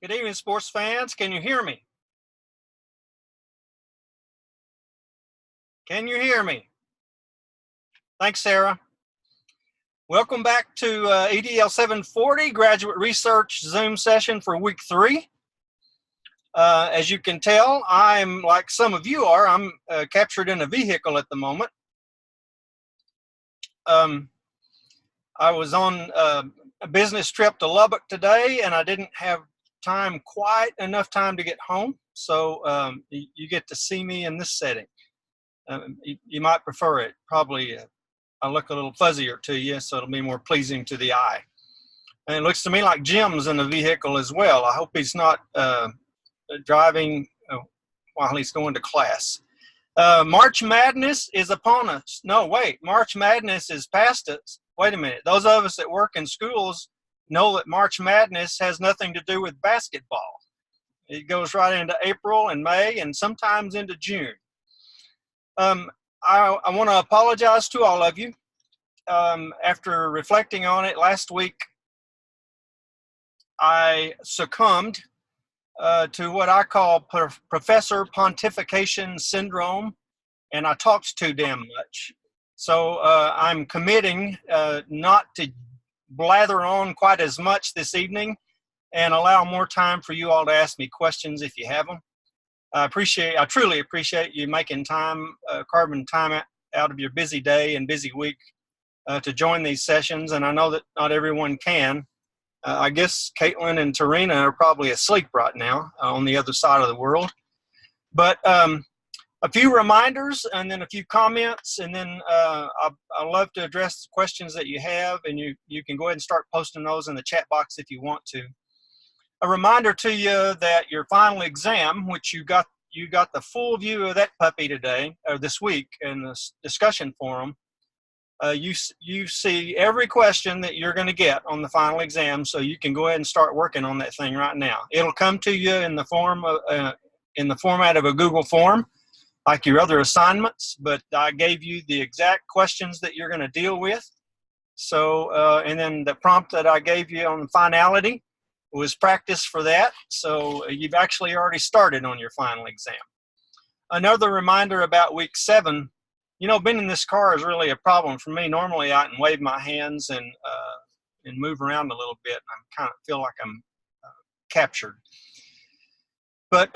Good evening, sports fans. Can you hear me? Can you hear me? Thanks, Sarah. Welcome back to EDL 740 Graduate Research Zoom session for week 3. As you can tell, I'm like some of you are. I'm captured in a vehicle at the moment. I was on a business trip to Lubbock today, and I didn't have quite enough time to get home. So you get to see me in this setting. You might prefer it. Probably I look a little fuzzier to you, so it'll be more pleasing to the eye. And it looks to me like Jim's in the vehicle as well. I hope he's not driving while he's going to class. March Madness is upon us. No, wait, March Madness is past us. Wait a minute. Those of us that work in schools know that March Madness has nothing to do with basketball. It goes right into April and May and sometimes into June. I want to apologize to all of you. After reflecting on it last week, I succumbed to what I call Professor Pontification Syndrome, and I talked too damn much. So I'm committing not to blather on quite as much this evening and allow more time for you all to ask me questions if you have them. I truly appreciate you making time, carving time out of your busy day and busy week to join these sessions. And I know that not everyone can. I guess Caitlin and Tarina are probably asleep right now on the other side of the world. But a few reminders and then a few comments, and then I love to address the questions that you have, and you can go ahead and start posting those in the chat box if you want to. A reminder to you that your final exam, which you got the full view of that puppy today or this week in the discussion forum. You see every question that you're going to get on the final exam, so you can go ahead and start working on that thing right now. It'll come to you in the format of a Google form, like your other assignments. But I gave you the exact questions that you're going to deal with. So, and then the prompt that I gave you on the finality was practice for that. So you've actually already started on your final exam. Another reminder about week 7. You know, being in this car is really a problem for me. Normally I can wave my hands and move around a little bit. I kind of feel like I'm captured. But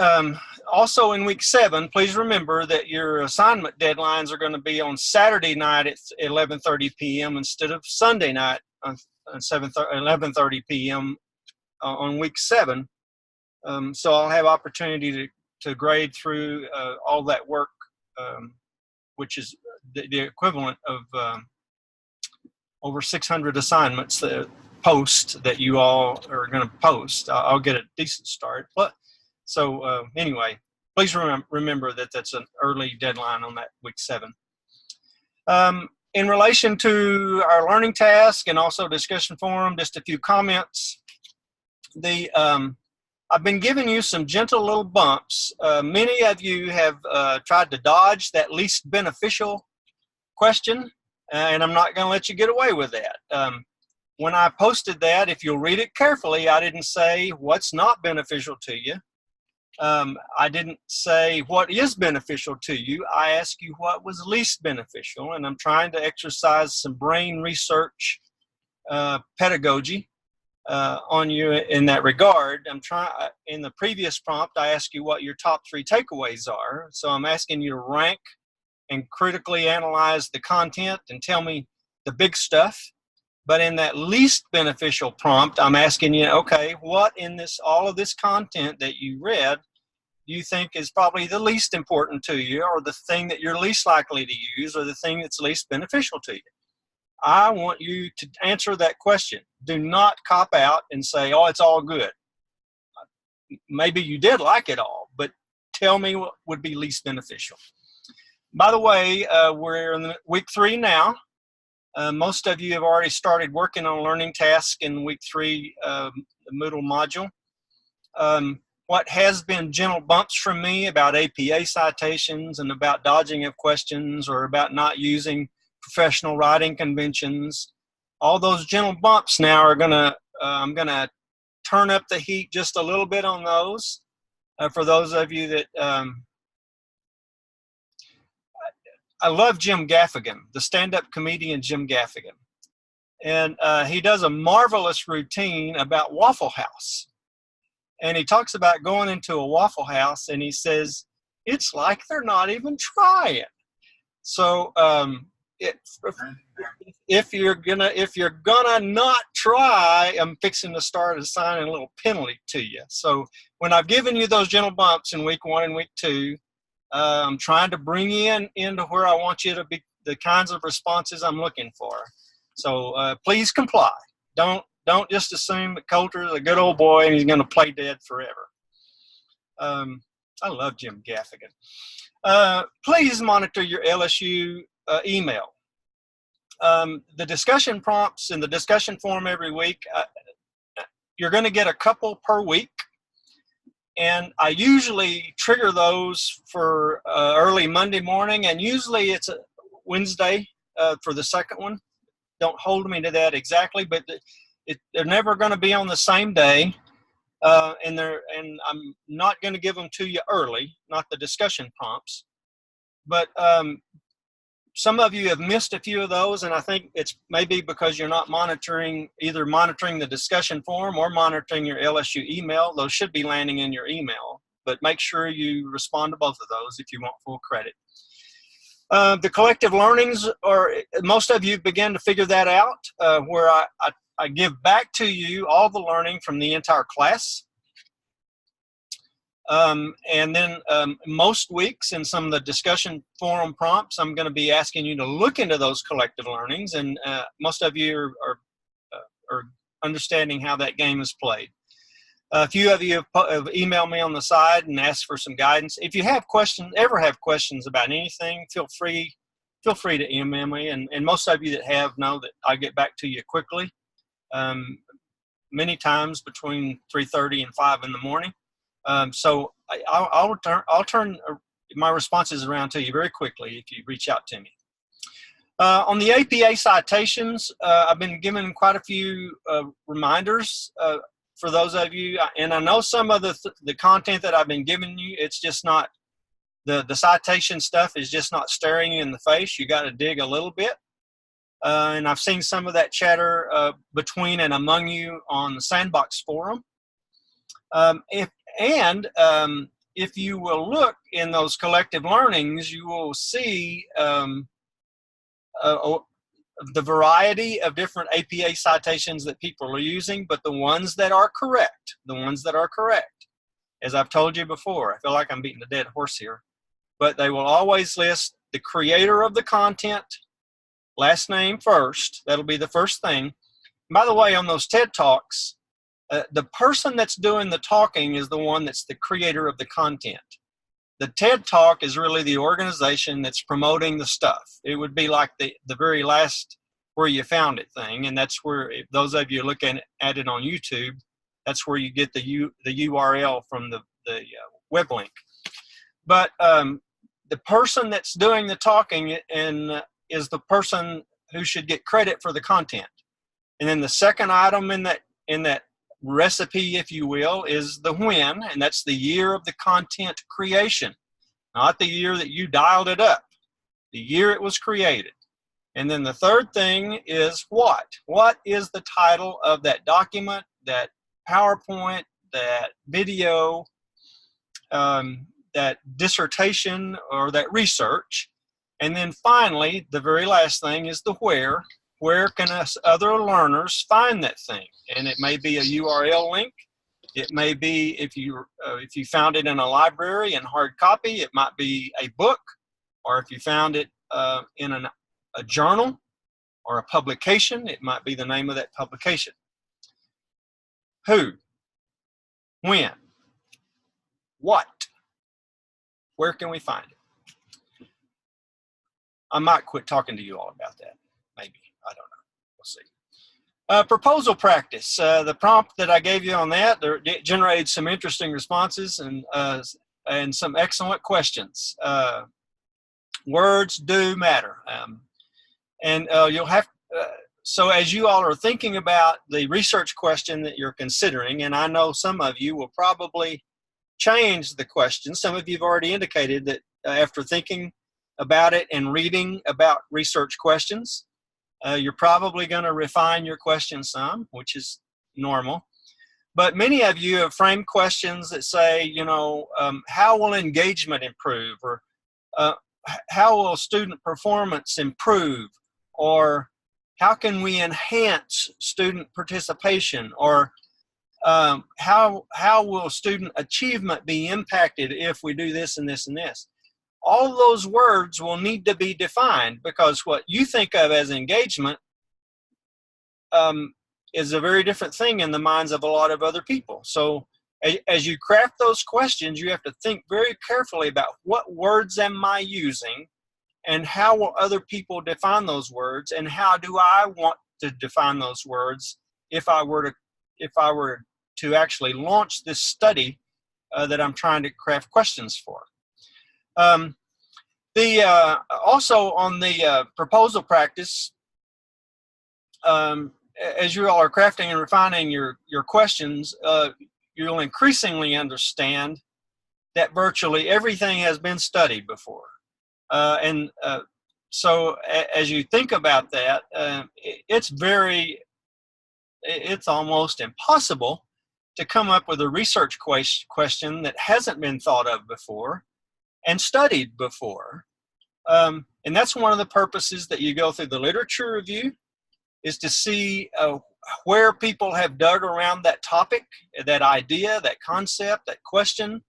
also in week 7, please remember that your assignment deadlines are going to be on Saturday night at 11:30 p.m. instead of Sunday night on 11:30 p.m. On week 7. So I'll have opportunity to grade through all that work, which is the equivalent of over 600 assignments that you all are going to post. I'll get a decent start. So anyway, please remember that that's an early deadline on that week 7. In relation to our learning task and also discussion forum, just a few comments. I've been giving you some gentle little bumps. Many of you have tried to dodge that least beneficial question, and I'm not going to let you get away with that. When I posted that, if you'll read it carefully, I didn't say what's not beneficial to you. I didn't say what is beneficial to you. I asked you what was least beneficial, and I'm trying to exercise some brain research pedagogy on you in that regard. In the previous prompt, I asked you what your top 3 takeaways are. So I'm asking you to rank and critically analyze the content and tell me the big stuff. But in that least beneficial prompt, I'm asking you, okay, what in all of this content that you read do you think is probably the least important to you, or the thing that you're least likely to use, or the thing that's least beneficial to you? I want you to answer that question. Do not cop out and say, oh, it's all good. Maybe you did like it all, but tell me what would be least beneficial. By the way, we're in week 3 now. Most of you have already started working on learning tasks in week 3, the Moodle module. What has been gentle bumps from me about APA citations and about dodging of questions or about not using professional writing conventions, all those gentle bumps now are I'm gonna turn up the heat just a little bit on those. For those of you that, I love Jim Gaffigan, the stand-up comedian Jim Gaffigan. And he does a marvelous routine about Waffle House. And he talks about going into a Waffle House, and he says, it's like they're not even trying. So if you're gonna not try, I'm fixing to start assigning a little penalty to you. So when I've given you those gentle bumps in week 1 and week 2, I'm trying to bring you into where I want you to be, the kinds of responses I'm looking for. So please comply. Don't just assume that Coulter is a good old boy and he's going to play dead forever. I love Jim Gaffigan. Please monitor your LSU email. The discussion prompts in the discussion forum every week, you're going to get a couple per week. And I usually trigger those for early Monday morning, and usually it's a Wednesday for the second one. Don't hold me to that exactly, but they're never going to be on the same day, and I'm not going to give them to you early, not the discussion prompts. But some of you have missed a few of those, and I think it's maybe because you're not either monitoring the discussion forum or monitoring your LSU email. Those should be landing in your email, but make sure you respond to both of those if you want full credit. The collective learnings, most of you begin to figure that out, where I give back to you all the learning from the entire class. And then most weeks in some of the discussion forum prompts, I'm going to be asking you to look into those collective learnings, and most of you are understanding how that game is played. A few of you have emailed me on the side and asked for some guidance. If you have ever have questions about anything, feel free to email me, and most of you that have know that I get back to you quickly, many times between 3:30 and 5 in the morning. So I'll turn my responses around to you very quickly if you reach out to me. On the APA citations, I've been given quite a few reminders for those of you, and I know some of the content that I've been giving you, it's just not, the citation stuff is just not staring you in the face. You got to dig a little bit. And I've seen some of that chatter between and among you on the Sandbox forum. If you will look in those collective learnings, you will see the variety of different APA citations that people are using, but the ones that are correct, as I've told you before, I feel like I'm beating a dead horse here, but they will always list the creator of the content, last name first. That'll be the first thing. By the way, on those TED Talks, the person that's doing the talking is the one that's the creator of the content. The TED Talk is really the organization that's promoting the stuff. It would be like the very last where you found it thing, and that's where, if those of you looking at it on YouTube, that's where you get the URL from the web link. But the person that's doing the talking is the person who should get credit for the content. And then the second item in that recipe, if you will, is the when, and that's the year of the content creation, not the year that you dialed it up, the year it was created. And then the third thing is what is the title of that document, that PowerPoint, that video, that dissertation, or that research. And then finally, the very last thing is the where. Where can us other learners find that thing? And it may be a URL link. It may be, if you found it in a library in hard copy, it might be a book, or if you found it in a journal or a publication, it might be the name of that publication. Who, when, what, where can we find it? I might quit talking to you all about that, maybe. I don't know. We'll see. Proposal practice. The prompt that I gave you on that generated some interesting responses and some excellent questions. Words do matter. And you'll have, So as you all are thinking about the research question that you're considering, and I know some of you will probably change the question. Some of you have already indicated that after thinking about it and reading about research questions, you're probably going to refine your question some, which is normal. But many of you have framed questions that say, you know, how will engagement improve? Or how will student performance improve? Or how can we enhance student participation? Or how will student achievement be impacted if we do this and this and this? All those words will need to be defined, because what you think of as engagement is a very different thing in the minds of a lot of other people. So as you craft those questions, you have to think very carefully about what words am I using, and how will other people define those words, and how do I want to define those words if I were to actually launch this study that I'm trying to craft questions for. Also on the proposal practice, as you all are crafting and refining your questions, you'll increasingly understand that virtually everything has been studied before. So as you think about that, it's almost impossible to come up with a research question that hasn't been thought of before and studied before. And that's one of the purposes that you go through the literature review, is to see where people have dug around that topic, that idea, that concept, that question,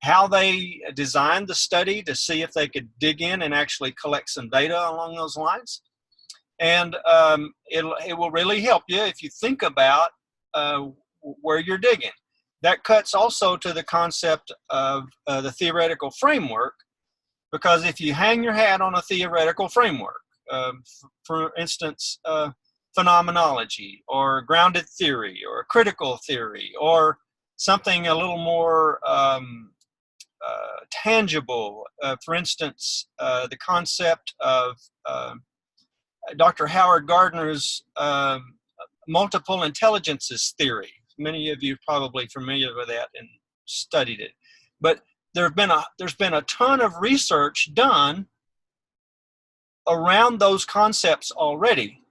how they designed the study to see if they could dig in and actually collect some data along those lines. And it will really help you if you think about where you're digging. That cuts also to the concept of the theoretical framework, because if you hang your hat on a theoretical framework, for instance, phenomenology or grounded theory or critical theory or something a little more tangible, for instance, the concept of Dr. Howard Gardner's multiple intelligences theory. Many of you are probably familiar with that and studied it. But there's been a ton of research done around those concepts already.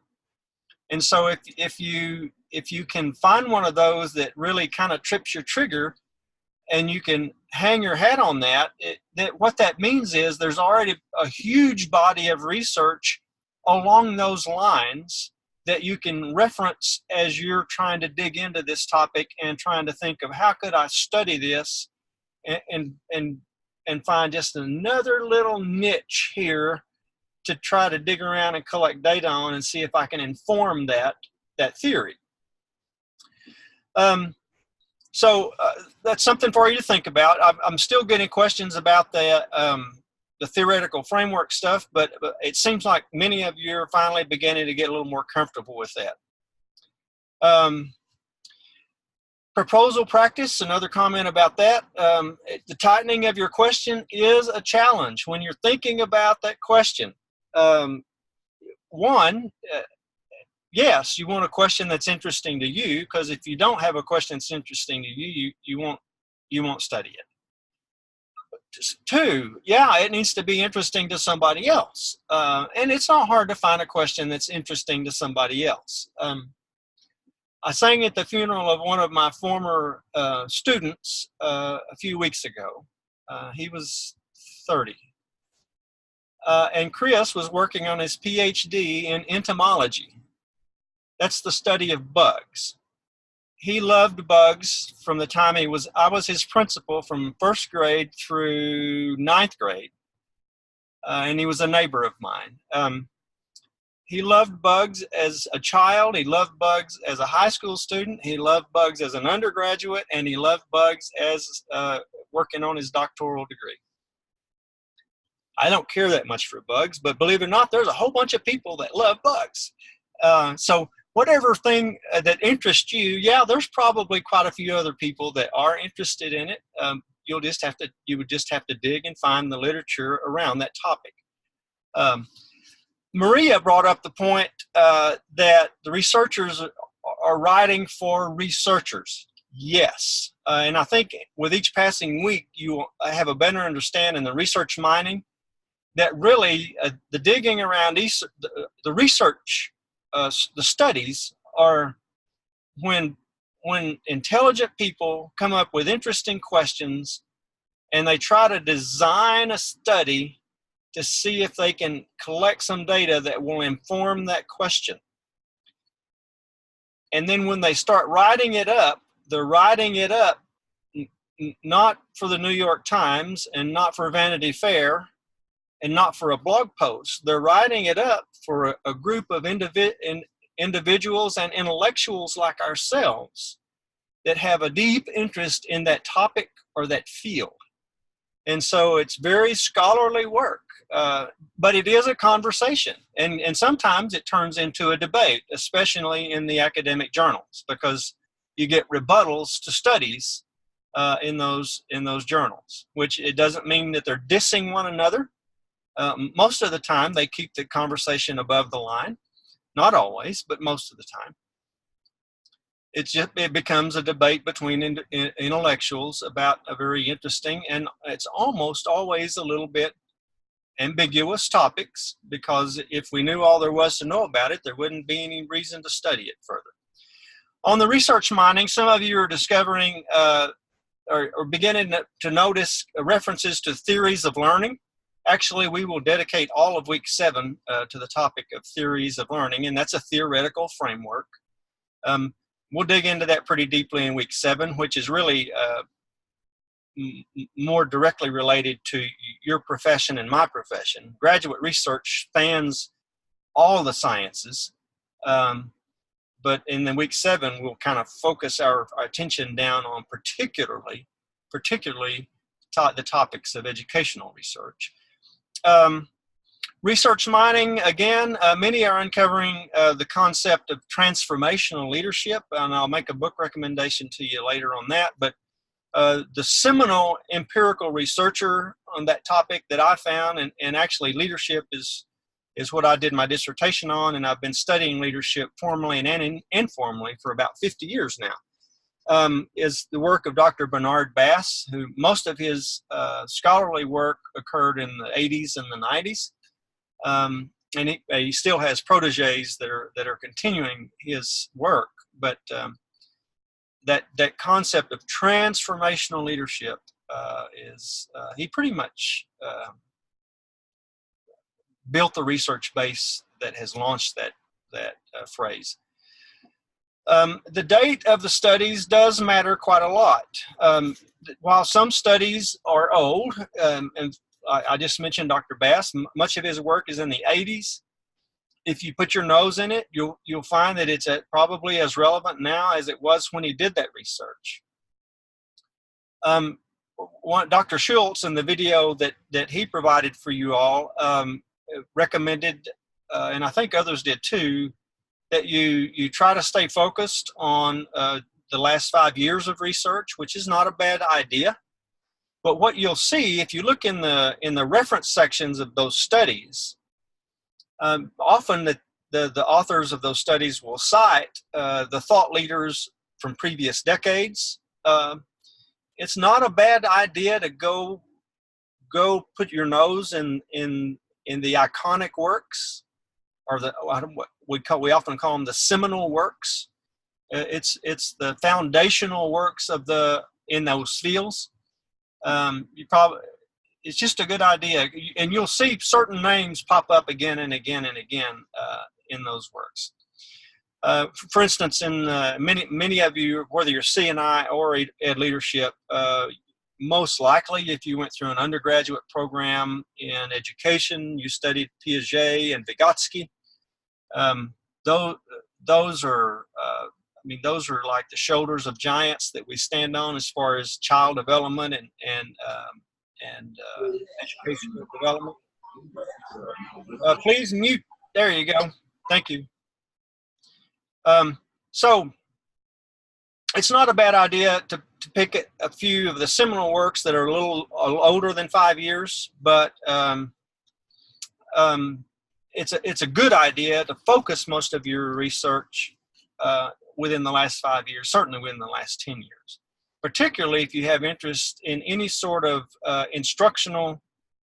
And so if you can find one of those that really kind of trips your trigger, and you can hang your hat on that, what that means is there's already a huge body of research along those lines that you can reference as you're trying to dig into this topic and trying to think of how could I study this and find just another little niche here to try to dig around and collect data on and see if I can inform that theory. So that's something for you to think about. I'm still getting questions about the theoretical framework stuff, but it seems like many of you are finally beginning to get a little more comfortable with that. Proposal practice, another comment about that. The tightening of your question is a challenge when you're thinking about that question. Yes, you want a question that's interesting to you, because if you don't have a question that's interesting to you, you won't study it. Two, yeah, it needs to be interesting to somebody else. And it's not hard to find a question that's interesting to somebody else. I sang at the funeral of one of my former students a few weeks ago. He was 30. And Chris was working on his PhD in entomology. That's the study of bugs. He loved bugs from the time I was his principal from 1st grade through 9th grade. And he was a neighbor of mine. He loved bugs as a child. He loved bugs as a high school student. He loved bugs as an undergraduate, and he loved bugs as working on his doctoral degree. I don't care that much for bugs, but believe it or not, there's a whole bunch of people that love bugs. So whatever thing that interests you, yeah, there's probably quite a few other people that are interested in it. You would just have to dig and find the literature around that topic. Maria brought up the point that the researchers are writing for researchers. Yes, and I think with each passing week, you have a better understanding the research mining, that really the digging around the research, the studies are when intelligent people come up with interesting questions and they try to design a study to see if they can collect some data that will inform that question. And then when they start writing it up, they're writing it up not for the New York Times and not for Vanity Fair and not for a blog post. They're writing it up for a group of individuals and intellectuals like ourselves that have a deep interest in that topic or that field. And so it's very scholarly work, but it is a conversation. And sometimes it turns into a debate, especially in the academic journals, because you get rebuttals to studies in those journals, which it doesn't mean that they're dissing one another. Most of the time, they keep the conversation above the line. Not always, but most of the time. It becomes a debate between intellectuals about a very interesting, and it's almost always a little bit ambiguous topics, because if we knew all there was to know about it, there wouldn't be any reason to study it further. On the research mining, some of you are discovering or beginning to notice references to theories of learning. Actually, we will dedicate all of week 7 to the topic of theories of learning, and that's a theoretical framework. We'll dig into that pretty deeply in week 7, which is really more directly related to your profession and my profession. Graduate research spans all the sciences, but in the week 7, we'll kind of focus our attention down on particularly the topics of educational research. Research mining, again, many are uncovering the concept of transformational leadership, and I'll make a book recommendation to you later on that. But the seminal empirical researcher on that topic that I found, and actually leadership is what I did my dissertation on, and I've been studying leadership formally and informally for about 50 years now, is the work of Dr. Bernard Bass, who most of his scholarly work occurred in the 80s and the 90s. And he still has proteges that are continuing his work, but that concept of transformational leadership is he pretty much built the research base that has launched that phrase. The date of the studies does matter quite a lot. While some studies are old, and I just mentioned Dr. Bass, much of his work is in the 80s. If you put your nose in it, you'll find that it's probably as relevant now as it was when he did that research. Dr. Schultz, in the video that he provided for you all, recommended, and I think others did too, that you try to stay focused on the last 5 years of research, which is not a bad idea. But what you'll see if you look in the reference sections of those studies, often the authors of those studies will cite the thought leaders from previous decades. It's not a bad idea to go put your nose in the iconic works, or what we often call them the seminal works. It's the foundational works in those fields. It's just a good idea, and you'll see certain names pop up again and again and again in those works. For instance, in many of you, whether you're CNI or Ed Leadership, most likely if you went through an undergraduate program in education, you studied Piaget and Vygotsky. Those are like the shoulders of giants that we stand on as far as child development and educational development. Please mute. There you go. Thank you. So it's not a bad idea to pick a few of the seminal works that are a little older than 5 years, but it's a good idea to focus most of your research within the last 5 years, certainly within the last 10 years, particularly if you have interest in any sort of instructional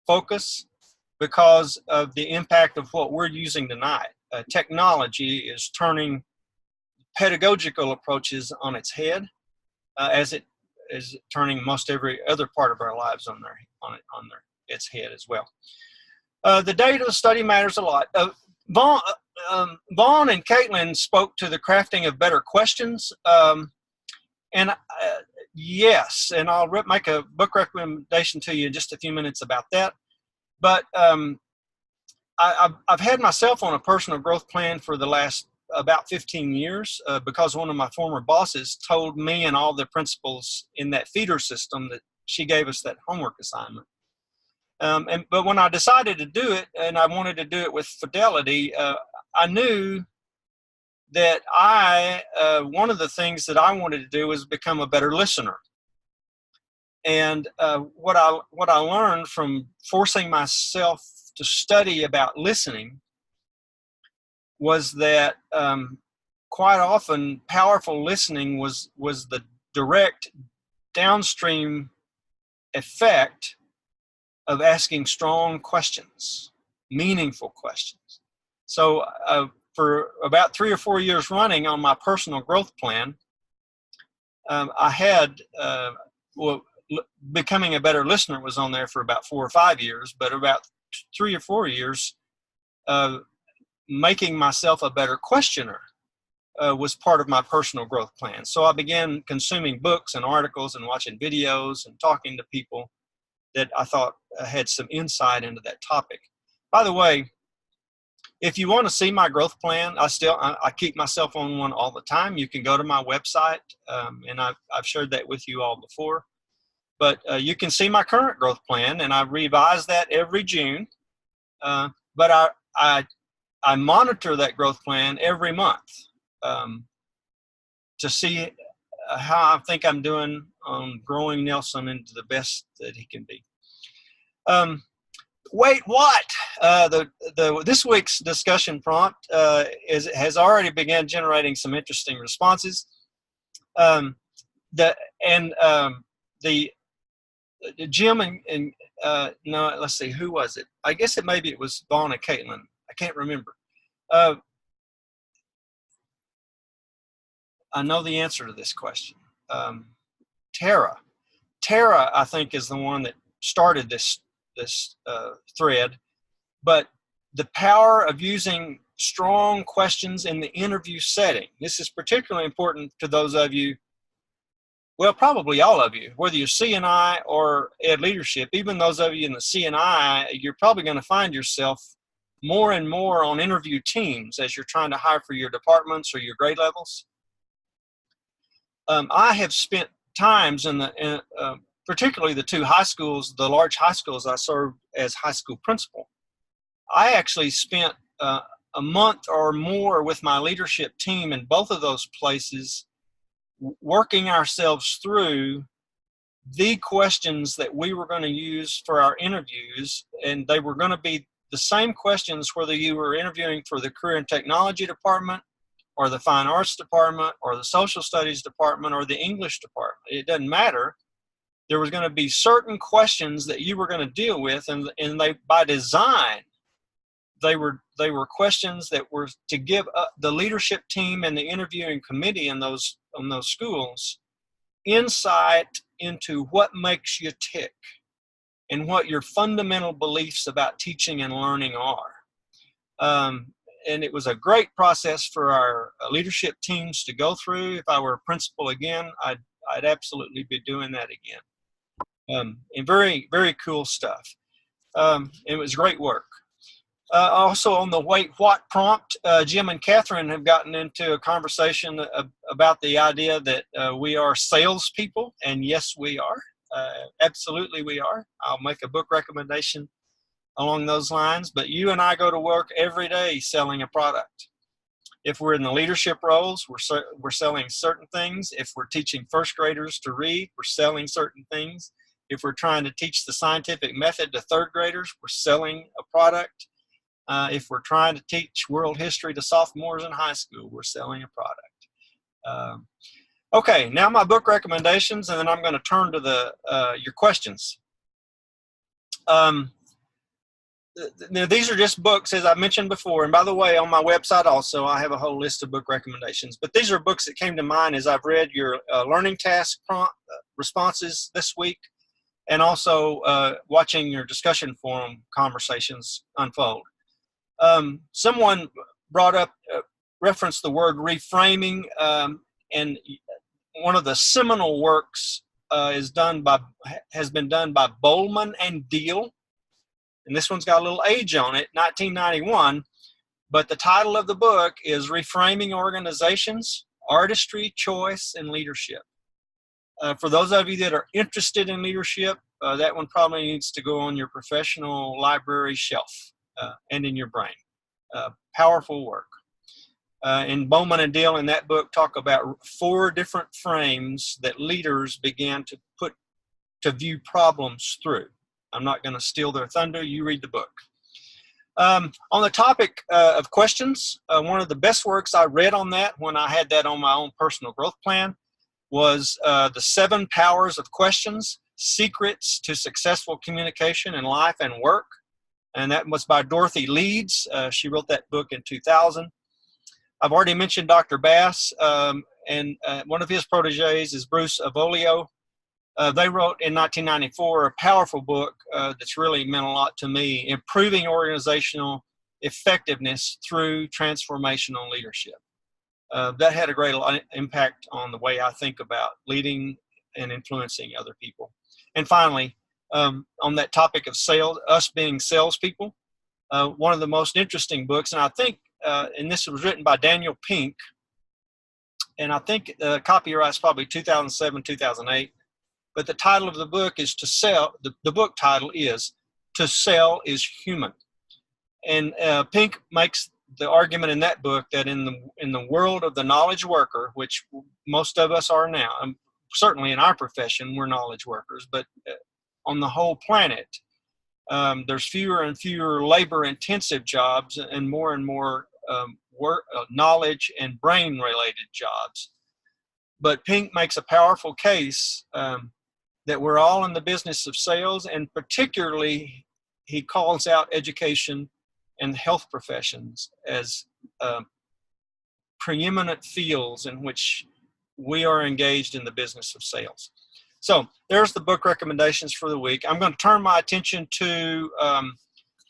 focus because of the impact of what we're using tonight. Technology is turning pedagogical approaches on its head, as it is turning most every other part of our lives on its head as well. The data study matters a lot. Vaughn and Caitlin spoke to the crafting of better questions. Yes, and I'll make a book recommendation to you in just a few minutes about that. But I've had myself on a personal growth plan for the last about 15 years because one of my former bosses told me and all the principals in that feeder system that she gave us that homework assignment. But when I decided to do it, and I wanted to do it with fidelity, I knew that one of the things that I wanted to do was become a better listener. And what I learned from forcing myself to study about listening was that quite often powerful listening was the direct downstream effect of asking strong questions, meaningful questions. So for about 3 or 4 years running on my personal growth plan, I had, becoming a better listener was on there for about 4 or 5 years, but about 3 or 4 years, making myself a better questioner was part of my personal growth plan. So I began consuming books and articles and watching videos and talking to people that I thought had some insight into that topic. By the way, if you want to see my growth plan, I keep myself on one all the time. You can go to my website, and I've shared that with you all before. But you can see my current growth plan, and I revise that every June. But I monitor that growth plan every month to see how I think I'm doing on growing Nelson into the best that he can be. Wait, what? This week's discussion prompt has already begun generating some interesting responses. Jim and no, let's see, who was it? I guess maybe it was Vaughn and Caitlin. I can't remember. I know the answer to this question. Tara, I think, is the one that started this thread. But the power of using strong questions in the interview setting. This is particularly important to those of you, well, probably all of you, whether you're CNI or Ed Leadership. Even those of you in the CNI, you're probably going to find yourself more and more on interview teams as you're trying to hire for your departments or your grade levels. I have spent times particularly the two high schools, the large high schools I served as high school principal. I actually spent a month or more with my leadership team in both of those places, working ourselves through the questions that we were going to use for our interviews. And they were going to be the same questions whether you were interviewing for the Career and Technology Department or the Fine Arts Department or the Social Studies Department or the English Department. It doesn't matter. There was going to be certain questions that you were going to deal with, and they, by design, they were questions that were to give the leadership team and the interviewing committee in those schools insight into what makes you tick and what your fundamental beliefs about teaching and learning are. And it was a great process for our leadership teams to go through. If I were a principal again, I'd absolutely be doing that again. And very, very cool stuff. It was great work. Also on the wait what prompt, Jim and Catherine have gotten into a conversation about the idea that we are salespeople, and yes, we are. Absolutely, we are. I'll make a book recommendation along those lines, but you and I go to work every day selling a product. If we're in the leadership roles, we're selling certain things. If we're teaching first graders to read, we're selling certain things. If we're trying to teach the scientific method to third graders, we're selling a product. If we're trying to teach world history to sophomores in high school, we're selling a product. Okay, now my book recommendations, and then I'm going to turn to your questions. Now, these are just books, as I mentioned before. And by the way, on my website also, I have a whole list of book recommendations. But these are books that came to mind as I've read your learning task responses this week, and also watching your discussion forum conversations unfold. Someone brought up, referenced the word reframing, and one of the seminal works has been done by Bowman and Deal. And this one's got a little age on it, 1991, but the title of the book is Reframing Organizations, Artistry, Choice, and Leadership. For those of you that are interested in leadership, that one probably needs to go on your professional library shelf and in your brain. Powerful work. And Bowman and Deal in that book talk about 4 different frames that leaders began to view problems through. I'm not going to steal their thunder. You read the book. On the topic of questions, one of the best works I read on that when I had that on my own personal growth plan was The 7 Powers of Questions, Secrets to Successful Communication in Life and Work. And that was by Dorothy Leeds. She wrote that book in 2000. I've already mentioned Dr. Bass, and one of his proteges is Bruce Avolio. They wrote in 1994 a powerful book that's really meant a lot to me, Improving Organizational Effectiveness Through Transformational Leadership. That had a great impact on the way I think about leading and influencing other people. And finally, on that topic of sales, us being salespeople, one of the most interesting books, and I think, and this was written by Daniel Pink, and I think copyright's probably 2007, 2008. But the title of the book is To Sell. The book title is To Sell is Human. And Pink makes the argument in that book that in the world of the knowledge worker, which most of us are now, certainly in our profession, we're knowledge workers, but on the whole planet, there's fewer and fewer labor-intensive jobs and more work, knowledge and brain-related jobs. But Pink makes a powerful case that we're all in the business of sales, and particularly he calls out education and health professions as preeminent fields in which we are engaged in the business of sales. So there's the book recommendations for the week. I'm going to turn my attention to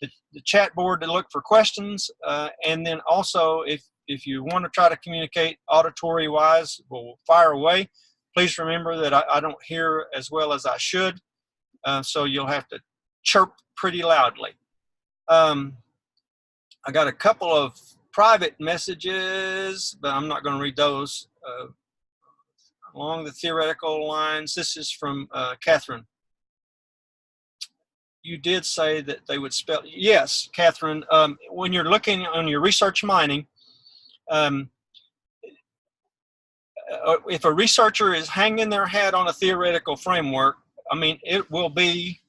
the chat board to look for questions, and then also if you want to try to communicate auditory-wise, we'll fire away. Please remember that I don't hear as well as I should, so you'll have to chirp pretty loudly. I got a couple of private messages, but I'm not going to read those. Along the theoretical lines, this is from Catherine. You did say that they would spell. Yes, Catherine, when you're looking on your research mining, if a researcher is hanging their hat on a theoretical framework, I mean, it will be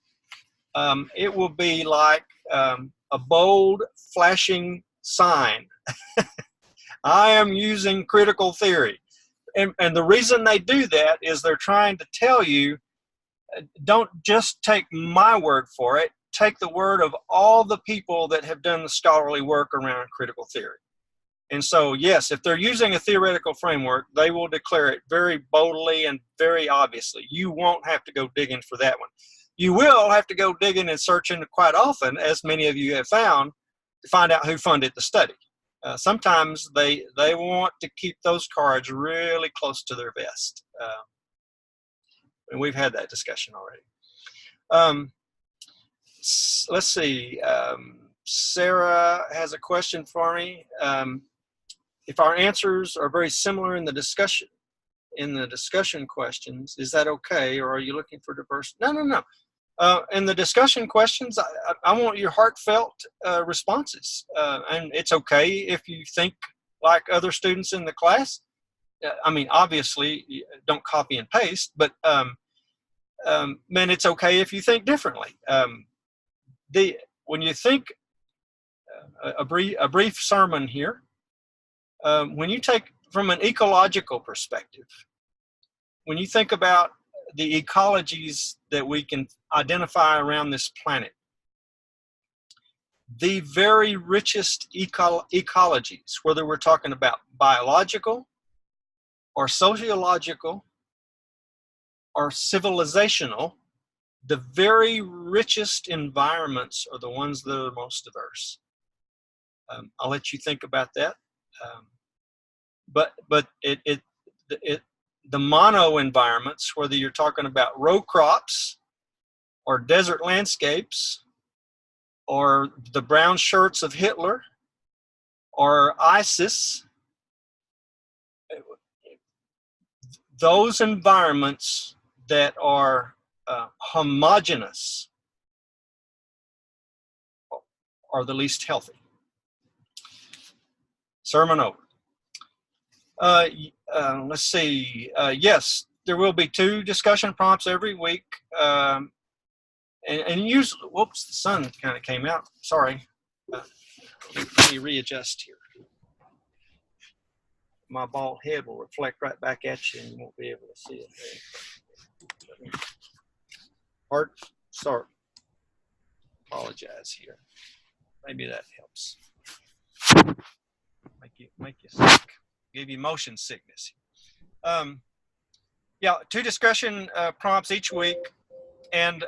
like a bold, flashing sign. I am using critical theory. And the reason they do that is they're trying to tell you, don't just take my word for it, take the word of all the people that have done the scholarly work around critical theory. And so, yes, if they're using a theoretical framework, they will declare it very boldly and very obviously. You won't have to go digging for that one. You will have to go digging and searching quite often, as many of you have found, to find out who funded the study. Sometimes they want to keep those cards really close to their vest. And we've had that discussion already. Let's see. Sarah has a question for me. If our answers are very similar in the discussion questions, is that okay, or are you looking for diversity? No. In the discussion questions, I want your heartfelt responses. And it's okay if you think like other students in the class. I mean, obviously, don't copy and paste, but man, it's okay if you think differently. When you think a brief sermon here. When you take from an ecological perspective, when you think about the ecologies that we can identify around this planet, the very richest ecologies, whether we're talking about biological or sociological or civilizational, the very richest environments are the ones that are most diverse. I'll let you think about that. But the mono environments, whether you're talking about row crops or desert landscapes or the brown shirts of Hitler or ISIS, those environments that are homogeneous are the least healthy. Sermon over. Let's see. Yes, there will be 2 discussion prompts every week. And usually, whoops, the sun kind of came out. Sorry. Let me readjust here. My bald head will reflect right back at you and you won't be able to see it. Sorry. Apologize here. Maybe that helps. Make you sick. Give you motion sickness. Yeah, 2 discussion prompts each week, and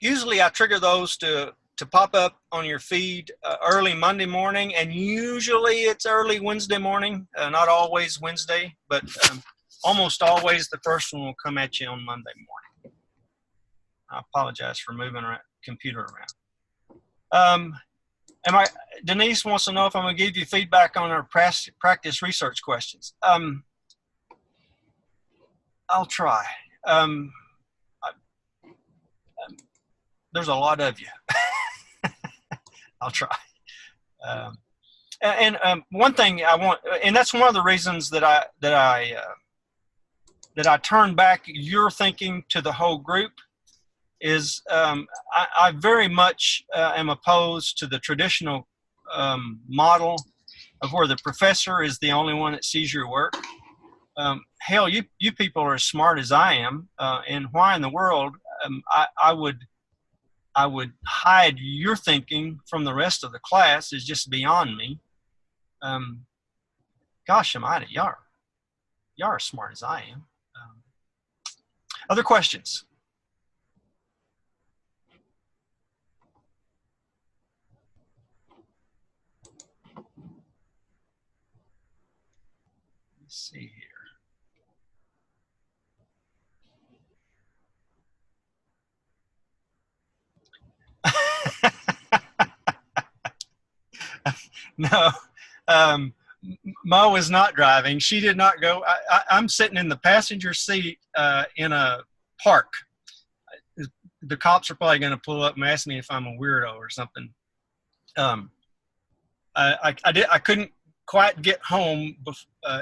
usually I trigger those to pop up on your feed early Monday morning, and usually it's early Wednesday morning. Not always Wednesday, but almost always the first one will come at you on Monday morning. I apologize for moving the computer around. Denise wants to know if I'm going to give you feedback on our practice research questions. I'll try. There's a lot of you. I'll try. One thing I want, and that's one of the reasons that I turn back your thinking to the whole group, is I very much am opposed to the traditional model of where the professor is the only one that sees your work. Hell, you people are as smart as I am, and why in the world I would hide your thinking from the rest of the class is just beyond me. Gosh almighty, y'all are as smart as I am. Other questions? Let's see here. No, Mo is not driving. She did not go. I'm sitting in the passenger seat in a park. The cops are probably going to pull up and ask me if I'm a weirdo or something. I couldn't quite get home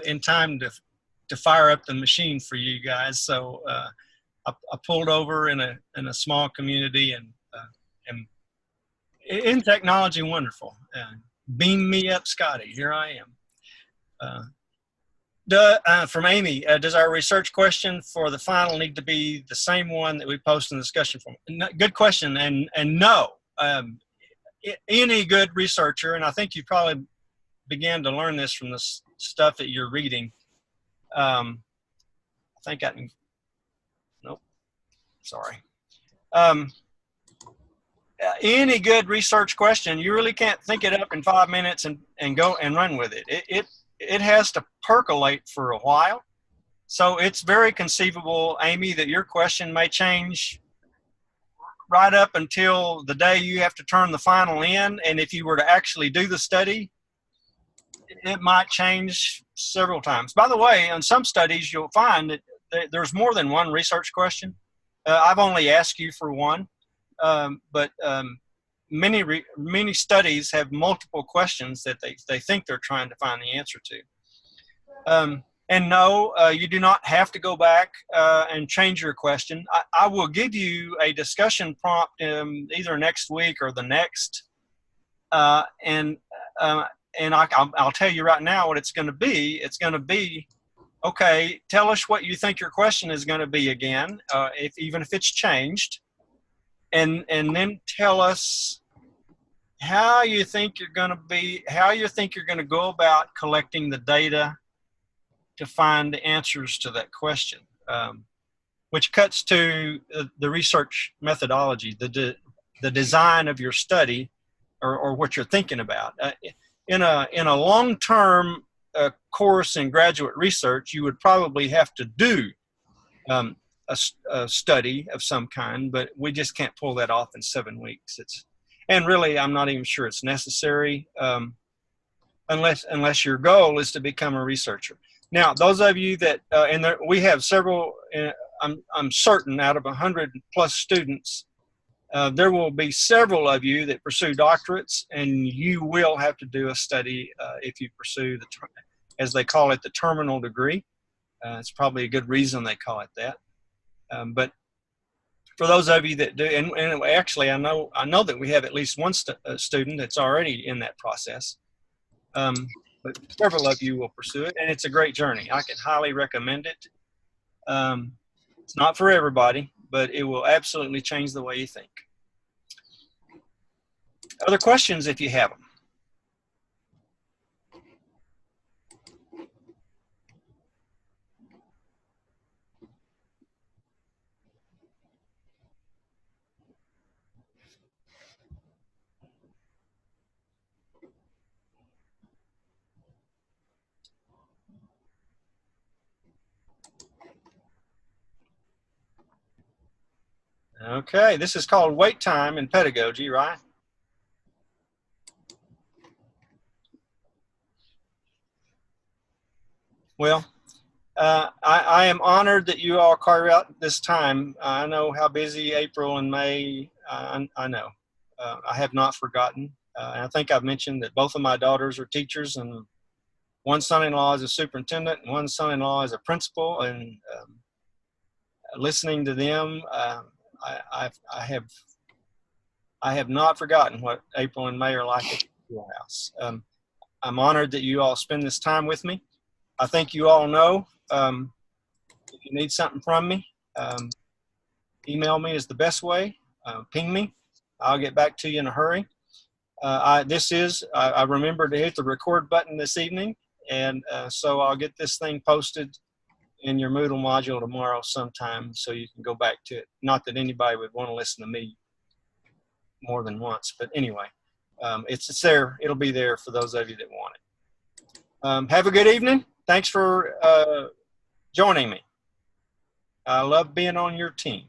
in time to fire up the machine for you guys, so I pulled over in a small community and in technology, wonderful. Beam me up, Scotty. Here I am. From Amy, does our research question for the final need to be the same one that we post in the discussion forum? No, good question, and no. Any good researcher, and I think you probably began to learn this from the stuff that you're reading. I think I can. Nope. Sorry. Any good research question, you really can't think it up in 5 minutes and go and run with it. It has to percolate for a while. So it's very conceivable, Amy, that your question may change right up until the day you have to turn the final in. And if you were to actually do the study, it might change several times. By the way, on some studies, you'll find that there's more than one research question. I've only asked you for one. But many studies have multiple questions that they think they're trying to find the answer to. And no, you do not have to go back and change your question. I will give you a discussion prompt either next week or the next uh, and uh, I'll tell you right now what it's going to be. It's going to be, okay, tell us what you think your question is going to be again, even if it's changed, and then tell us how you think you're going to go about collecting the data to find the answers to that question, which cuts to the research methodology, the design of your study, or what you're thinking about. In a long-term course in graduate research, you would probably have to do a study of some kind, but we just can't pull that off in 7 weeks. And really, I'm not even sure it's necessary, unless your goal is to become a researcher. Now, those of you that, we have several, I'm certain out of 100 plus students, there will be several of you that pursue doctorates, and you will have to do a study if you pursue as they call it, the terminal degree. It's probably a good reason they call it that. But for those of you that do, and actually I know that we have at least one student that's already in that process. But several of you will pursue it, and it's a great journey. I can highly recommend it. It's not for everybody, but it will absolutely change the way you think. Other questions if you have them? Okay, this is called wait time in pedagogy, right? Well, I am honored that you all carve out this time. I know how busy April and May, I know. I have not forgotten. I think I've mentioned that both of my daughters are teachers, and one son-in-law is a superintendent, and one son-in-law is a principal, and listening to them, I have not forgotten what April and May are like at the schoolhouse. I'm honored that you all spend this time with me. I think you all know, if you need something from me, email me is the best way. Ping me. I'll get back to you in a hurry. I remembered to hit the record button this evening, and so I'll get this thing posted in your Moodle module tomorrow sometime, so you can go back to it. Not that anybody would want to listen to me more than once, but anyway, it's there. It'll be there for those of you that want it. Have a good evening. Thanks for joining me. I love being on your team.